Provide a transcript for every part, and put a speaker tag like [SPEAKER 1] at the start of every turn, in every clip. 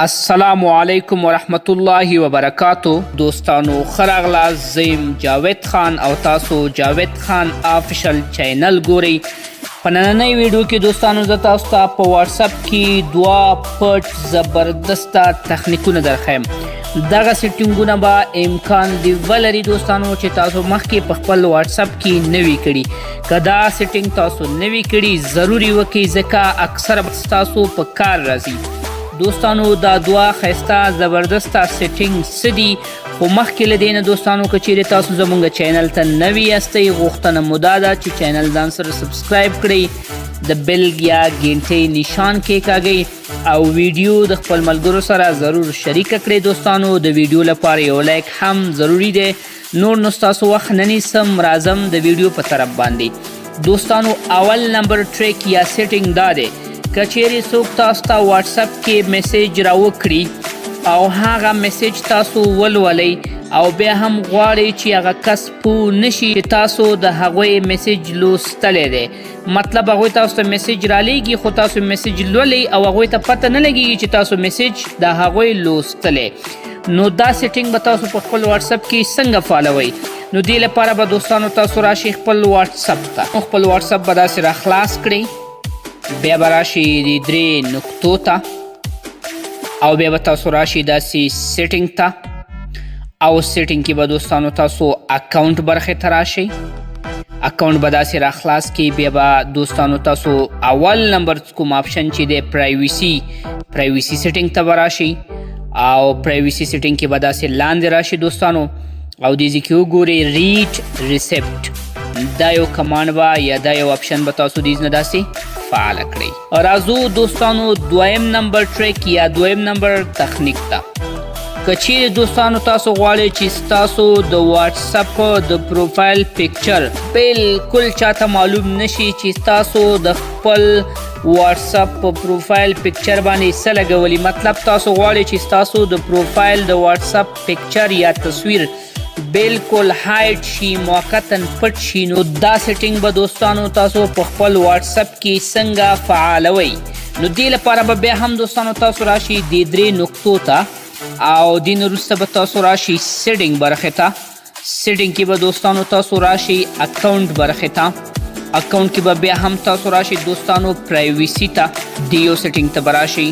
[SPEAKER 1] السلام علیکم ورحمت الله وبرکاتو. دوستانو خراغلا زیم جاوید خان او تاسو جاوید خان آفیشل چینل ګورئ. په نننۍ ویډیو کې دوستانو زه تاسو ته په واتسپ کې دوه پټ زبردسته تخنیکونه درښیم. دغه سیټینګونه به امکان دی ولري دوستانو چې تاسو مخکې په خپل واتسپ کې نه وي کړي. که دا سیټینګ تاسو نه وي کړي ضروري وکړئ ځکه اکثره تاسو په کار راځي. دوستانو دا دوه ښایسته زبردسته سیټینګ څه دي، خو مخکې له دې نه دوستانو که چیرې تاسو زموږ چینل ته نوي یاستئ غوښتنه مو دا ده چې چینل ځان سره سبسکرایب کړئ، د بیل یا ګینټۍ نشان کېکاږئ او ویډیو د خپل ملګرو سره ضرور شریکه کړئ. دوستانو د ویډیو لپاره یو لایک هم ضروري دی. نور نو ستاسو وخت نه نیسم، راځم د ویډیو په طرف باندې. دوستانو اول نمبر ټریک یا سیټینګ دا دی که چیرې څوک تاسو ته واتسپ کې میسیج راوکړي او هغه میسیج تاسو ولولئ او بیا هم غواړئ چې هغه کس پوه نشي چې تاسو د هغوی میسیج لوستلی دی. مطلب هغوی تاسو ته میسیج رالیږي خو تاسو میسیج لولئ او هغوی ته پته نه لګیږي چې تاسو میسیج د هغوی لوستلی. نو دا سیټینګ به تاسو په خپل واتسپ کې څنګه فالوئ؟ نو دې لپاره به دوستانو تاسو راشئ خپل واتسپ ته. خپل واتسپ به داسې راخلاص کړئ، بیا به راشي د 3 نقطو ته او بیا به تاسو راشي داسې سیټینګ ته او سیټینګ کې به دوستانو تاسو اکاونټ برخې ته راشئ. اکاونټ به داسې راخلاص کړئ، بیا به دوستانو تاسو اول نمبر کوم آپشن چې دی پرایویسي سیټینګ ته به راشئ او پرایویسي سیټینګ کې به داسې لاندې راشي دوستانو او دې ځای کې وګورئ ریډ ریسیپټ، دا یو کمانډ به یا دا یو آپشن به تاسو دې نه داسې فعاله کړئ. راځو دوستانو دویم نمبر ټریک یا دویم نمبر تخنیک ته. که چیرې دوستانو تاسو غواړئ چې ستاسو د واتسپ د پروفایل پکچر بالکل چاته معلوم نشي چې تاسو د خپل واتسپ په پروفایل پکچر باندې څه لګولي، مطلب تاسو غواړئ چې ستاسو د پروفایل د واتسپ پکچر یا تصویر بالکل هایډ شي، موقتا پټ شي، نو دا سیټینګ به دوستانو تاسو په خپل واتسپ کې څنګه فعالوئ؟ نو دې لپاره به بیا هم دوستانو تاسو راشي د 3 نقطو ته او دې نه وروسته به تاسو راشي سیټینګ برخې ته. سیټینګ کې به دوستانو تاسو راشي اکاونټ برخې ته. اکاونټ کې به بیا هم تاسو راشي دوستانو پرایویسي ته، دیو سیټینګ ته به راشي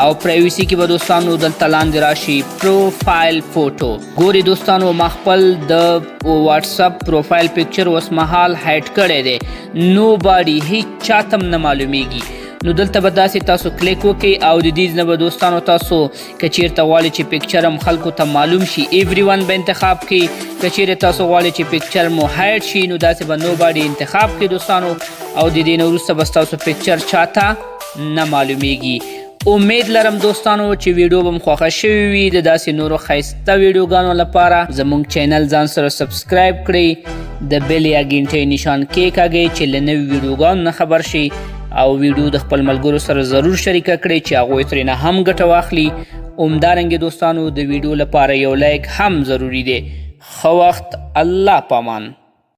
[SPEAKER 1] او پرایویسي کې به دوستانو دلته لاندې راشي پروفایل فوټو. ګوري دوستانو ما خپل د واتسپ پروفایل پکچر اوس مهال هایډ کړی دی، نو باډي هیڅ چاته هم نه معلومیږي. نو دلته به داسې تاسو کلیک وکړئ او د دې نه به دوستانو تاسو که چیرته غواړئ چې پکچر هم خلکو ته معلوم شي ایوری ون به انتخاب کړئ. که چیرې تاسو غواړئ چې پکچر مو هایډ شي نو داسې به نو باډي انتخاب کړئ دوستانو او د دې نه وروسته به ستاسو پکچر چاته نه معلومیږي. امید لرم دوستانو چې ویډیو به مو خوښه شوې وي. د داسې نورو ښایسته ویډیوګانو لپاره زموږ چینل ځان سره سبسکرایب کړئ، د بیل یا ګینټۍ نشان کېکاږئ چې له نوي ویډیوګانو نه خبر شئ او ویډیو د خپل ملګرو سره ضرور شریکه کړئ چې هغوی ترېنه هم ګټه واخلي. همدارنګې دوستانو د ویډیو لپاره یو لایک هم ضروري دی. ښه وخت، الله پامان.